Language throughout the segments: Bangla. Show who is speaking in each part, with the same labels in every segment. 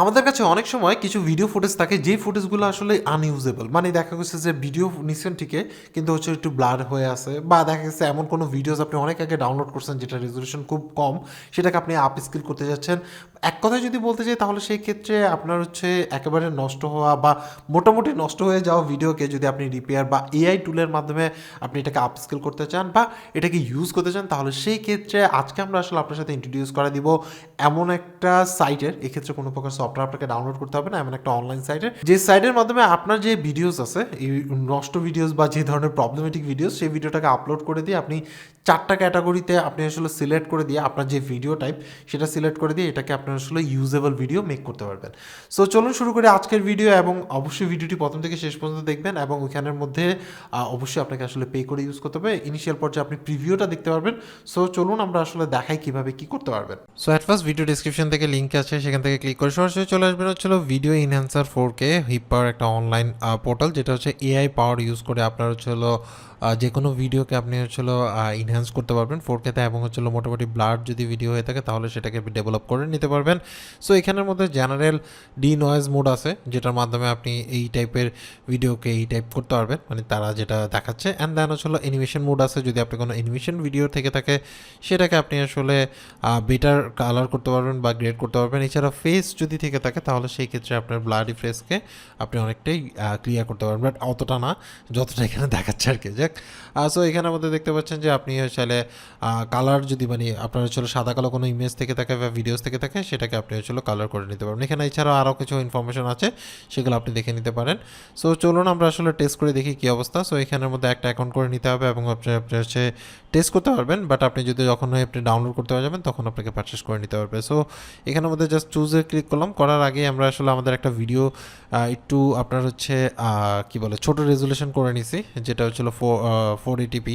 Speaker 1: আমাদের কাছে অনেক সময় কিছু ভিডিও ফুটেজ থাকে যে ফুটেজগুলো আসলে আনইউজেবল, মানে দেখা গেছে যে ভিডিও নিচ্ছেন ঠিকই কিন্তু হচ্ছে একটু ব্লার হয়ে আছে, বা দেখা গেছে এমন কোনো ভিডিওস আপনি অনেক আগে ডাউনলোড করছেন যেটা রেজলিউশন খুব কম, সেটাকে আপনি আপ স্কিল করতে যাচ্ছেন। এক কথায় যদি বলতে চাই তাহলে সেই ক্ষেত্রে আপনার হচ্ছে একেবারে নষ্ট হওয়া বা মোটামুটি নষ্ট হয়ে যাওয়া ভিডিওকে যদি আপনি রিপেয়ার বা এআই টুলের মাধ্যমে আপনি এটাকে আপ স্কিল করতে চান বা এটাকে ইউজ করতে চান, তাহলে সেই ক্ষেত্রে আজকে আমরা আসলে আপনার সাথে ইন্ট্রোডিউস করে দিব এমন একটা সাইটের, এক্ষেত্রে কোনো প্রকার সফটওয়্যার আপনাকে ডাউনলোড করতে হবে না, এমন একটা অনলাইন সাইটের যে সাইটের মাধ্যমে আপনার যে ভিডিওস আছে এই নষ্ট ভিডিওস বা যে ধরনের প্রবলেমেটিক ভিডিওস সেই ভিডিওটাকে আপলোড করে দিয়ে আপনি 4টা ক্যাটাগরিতে আপনি আসলে সিলেক্ট করে দিয়ে আপনার যে ভিডিও টাইপ সেটা সিলেক্ট করে দিয়ে এটাকে আপনার আসলে ইউজেবল ভিডিও মেক করতে পারবেন। সো চলুন শুরু করি আজকের ভিডিও, এবং অবশ্যই ভিডিওটি প্রথম থেকে শেষ পর্যন্ত দেখবেন, এবং ওইখানের মধ্যে অবশ্যই আপনাকে আসলে পে করে ইউজ করতে হবে। ইনিশিয়াল পর্যায়ে আপনি প্রিভিউটা দেখতে পারবেন। সো চলুন আমরা আসলে দেখাই কিভাবে কি করতে পারবেন। So at first video description থেকে লিঙ্ক আছে, সেখান থেকে ক্লিক করে সরাসরি চলে আসবেন হচ্ছিল ভিডিও ইনহ্যান্সার 4K HitPaw একটা অনলাইন পোর্টাল, যেটা হচ্ছে এআই পাওয়ার ইউজ করে আপনার হচ্ছিল যে কোনো ভিডিওকে আপনি হচ্ছিল ইনহ্যান্স করতে পারবেন 4K-তে, এবং হচ্ছিল মোটামুটি ব্লার যদি ভিডিও হয়ে থাকে তাহলে সেটাকে ডেভেলপ করে নিতে পারবেন। সো এখানের মধ্যে জেনারেল ডি নয়েজ মোড আছে, যেটার মাধ্যমে আপনি এই টাইপের ভিডিওকে এই টাইপ করতে পারবেন, মানে তারা যেটা দেখাচ্ছে। অ্যান্ড দেন হচ্ছিল অ্যানিমেশন মোড আছে, যদি আপনি কোনো অ্যানিমেশন ভিডিও থেকে থাকে সেটাকে আপনি আসলে বেটার কালার করতে পারবেন বা গ্রেড করতে পারবেন। এছাড়া ফেস যদি থেকে থাকে তাহলে সেই ক্ষেত্রে আপনার ব্লাডি ফেসকে আপনি অনেকটাই ক্লিয়ার করতে পারবেন, বাট অতটা না যতটা এখানে দেখাচ্ছে আর কি। যাক, সো এখানের মধ্যে দেখতে পাচ্ছেন যে আপনি চাইলে কালার যদি মানে আপনার হচ্ছিল সাদা কালো কোনো ইমেজ থেকে থাকে বা ভিডিওস থেকে থাকে সেটাকে আপনি হচ্ছিল কালার করে নিতে পারবেন। এখানে এছাড়াও আরও কিছু ইনফরমেশন আছে, সেগুলো আপনি দেখে নিতে পারেন। সো চলুন আমরা আসলে টেস্ট করে দেখি কী অবস্থা। সো এখানের মধ্যে একটা অ্যাকাউন্ট করে নিতে হবে এবং আপনি হচ্ছে টেস্ট করতে পারবেন, বাট আপনি যদি যখন আপনি ডাউনলোড করতে যাবেন তখন আপনাকে পারচেস করে নিতে পারবে। সো এখানের মধ্যে জাস্ট চুজে ক্লিক করলাম, করার আগে আমরা আসলে আমাদের একটা ভিডিও একটু আপনার হচ্ছে কি বলে ছোটো রেজুলেশন করে নিছি, যেটা হচ্ছিল 480p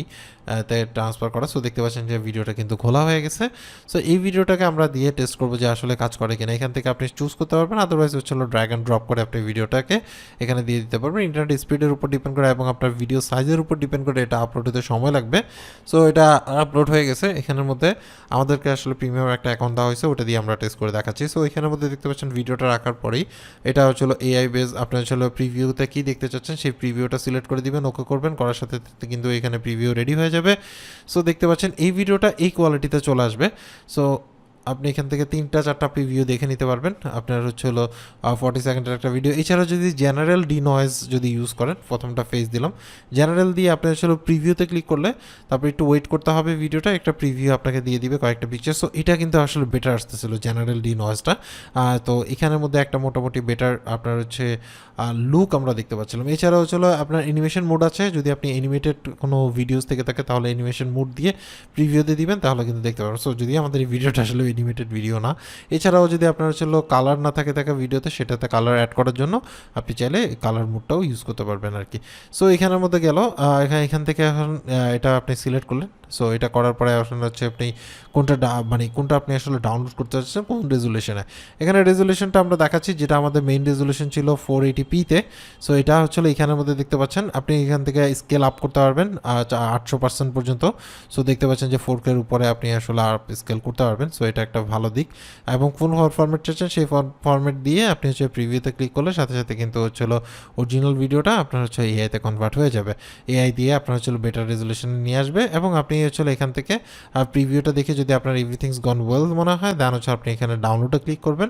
Speaker 1: তে ট্রান্সফার করা। সো দেখতে পাচ্ছেন যে ভিডিওটা কিন্তু খোলা হয়ে গেছে। সো এই ভিডিওটাকে আমরা দিয়ে টেস্ট করবো যে আসলে কাজ করে কিনা। এখান থেকে আপনি চুজ করতে পারবেন, আদারওয়াইজ হচ্ছিল ড্র্যাগ অ্যান্ড ড্রপ করে আপনি ভিডিওটাকে এখানে দিয়ে দিতে পারবেন। ইন্টারনেট স্পিডের উপর ডিপেন্ড করে এবং আপনার ভিডিও সাইজের উপর ডিপেন্ড করে এটা আপলোড হতে সময় লাগবে। সো এটা আপলোড হয়ে গেছে। এখানের মধ্যে আমাদেরকে আসলে প্রিমিয়াম একটা অ্যাকাউন্ট দেওয়া হয়েছে, ওটা দিয়ে আমরা টেস্ট করে দেখাচ্ছি। সো এখানের মধ্যে দেখতে পাচ্ছেন ভিডিওটা রাখার পরেই এটা হচ্ছিল এআই বেস, আপনার হচ্ছিল প্রিভিউতে কী দেখতে চাচ্ছেন সেই প্রিভিউটা সিলেক্ট করে দিবেন, ওকে করবেন, করার সাথে সাথে কিন্তু এখানে প্রিভিউ রেডি হয়ে যাবে। সো দেখতে পাচ্ছেন এই ভিডিওটা এই কোয়ালিটিতে চলে আসবে। সো আপনি এখান থেকে 3-4টা প্রিভিউ দেখে নিতে পারবেন। আপনার হচ্ছে হলো 40 সেকেন্ডের একটা ভিডিও। এছাড়া যদি জেনারেল ডি নয়েজ যদি ইউজ করেন, প্রথমটা ফেস দিলাম, জেনারেল দিয়ে আপনি হচ্ছে প্রিভিউতে ক্লিক করলে তারপর একটু ওয়েট করতে হবে, ভিডিওটা একটা প্রিভিউ আপনাকে দিয়ে দিবে কয়েকটা পিকচার। সো এটা কিন্তু আসলে বেটার আসতেছিল জেনারেল ডি নয়েজটা। তো এখানের মধ্যে একটা মোটামুটি বেটার আপনার হচ্ছে লুক আমরা দেখতে পাচ্ছিলাম। এছাড়াও হচ্ছিল আপনার অ্যানিমেশন মোড আছে, যদি আপনি অ্যানিমেটেড কোনো ভিডিওস থেকে থাকে তাহলে অ্যানিমেশন মোড দিয়ে প্রিভিউতে দিবেন তাহলে কিন্তু দেখতে পারবেন। সো যদি আমাদের এই ভিডিওটা আসলে অ্যানিমেটেড ভিডিও না, এছাড়াও যদি আপনার হচ্ছে কালার না থাকে ভিডিওতে, সেটাতে কালার অ্যাড করার জন্য আপনি চাইলে কালার মোডটাও ইউজ করতে পারবেন আর কি। সো এখানের মধ্যে গেল, এখান থেকে এখন এটা আপনি সিলেক্ট করলেন। সো এটা করার পরে আসলে হচ্ছে আপনি কোনটা আপনি আসলে ডাউনলোড করতে চাচ্ছেন কোন রেজুলেশনে। এখানে রেজুলেশনটা আমরা দেখাচ্ছি, যেটা আমাদের মেইন রেজুলেশন ছিল 480p-তে। সো এটা হচ্ছে এখানের মধ্যে দেখতে পাচ্ছেন আপনি এখান থেকে স্কেল আপ করতে পারবেন 800% পর্যন্ত। সো দেখতে পাচ্ছেন যে 4K-র উপরে আপনি আসলে আপ স্কেল করতে পারবেন। সো এটা একটা ভালো দিক, এবং কোন ফরম্যাট চাচ্ছেন সেই ফরম্যাট দিয়ে আপনি হচ্ছে প্রিভিউতে ক্লিক করলে সাথে সাথে কিন্তু হচ্ছিল অরিজিনাল ভিডিওটা আপনার হচ্ছে এআইতে কনভার্ট হয়ে যাবে। এআই দিয়ে আপনার হচ্ছে বেটার রেজুলেশনে নিয়ে আসবে, এবং আপনি হচ্ছে এখান থেকে প্রিভিউটা দেখে যদি আপনার এভরিথিংস গন ওয়েল মনে হয়, দেন হচ্ছে আপনি এখানে ডাউনলোডে ক্লিক করবেন।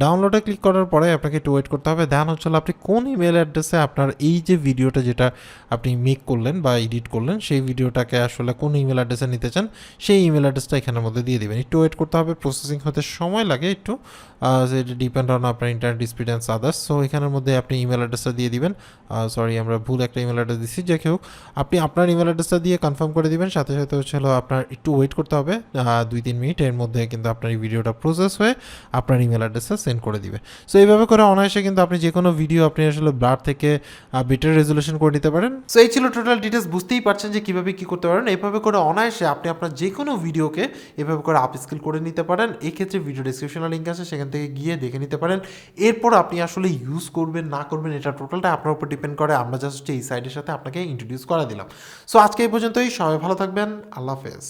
Speaker 1: ডাউনলোডে ক্লিক করার পরে আপনাকে একটু ওয়েট করতে হবে। দেন হচ্ছে আপনি কোন ইমেল অ্যাড্রেসে আপনার এই যে ভিডিওটা যেটা আপনি মেক করলেন বা এডিট করলেন সেই ভিডিওটাকে আসলে কোন ইমেল অ্যাড্রেসে নিতে চান সেই ইমেল অ্যাড্রেসটা এখানের মধ্যে দিয়ে দেবেন। একটু ওয়েট করতে হবে, প্রসেসিং হতে সময় লাগে একটু, এটা ডিপেন্ড অন আপনার internet speed and others. So এখানের মধ্যে আপনি ইমেল অ্যাড্রেসটা দিয়ে দিবেন। সরি, আমরা ভুল একটা ইমেল অ্যাড্রেস দিচ্ছি। যে কেউ আপনি আপনার ইমেল অ্যাড্রেসটা দিয়ে কনফার্ম করে দিবেন, সাথে সাথে হচ্ছে আপনার একটু ওয়েট করতে হবে 2-3 মিনিট, এর মধ্যে কিন্তু আপনার এই ভিডিওটা প্রসেস হয়ে আপনার ইমেল অ্যাড্রেসটা সেন্ড করে দিবে। সো এইভাবে করে অনায়াসে কিন্তু আপনি যে কোনো ভিডিও আপনি আসলে ব্লার থেকে বেটার রেজুলেশন করে নিতে পারেন। সো এই ছিল টোটাল ডিটেলস, বুঝতেই পারছেন যে কীভাবে কী করতে পারেন। এইভাবে করে অনায়াসে আপনি আপনার যে কোনো ভিডিওকে এভাবে করে আপ স্কেল করে নিতে পারেন। এই ক্ষেত্রে ভিডিও ডিসক্রিপশনে লিঙ্ক আছে, সেখান থেকে গিয়ে দেখে নিতে পারেন। এরপর আপনি আসলে ইউজ করবেন না করবেন এটা টোটালটা আপনার উপর ডিপেন্ড করে। আমরা জাস্ট এই সাইডের সাথে আপনাকে ইন্ট্রোডিউস করে দিলাম। সো আজকে এই পর্যন্তই, সবাই ভালো থাকবেন, আল্লাহ হাফেজ।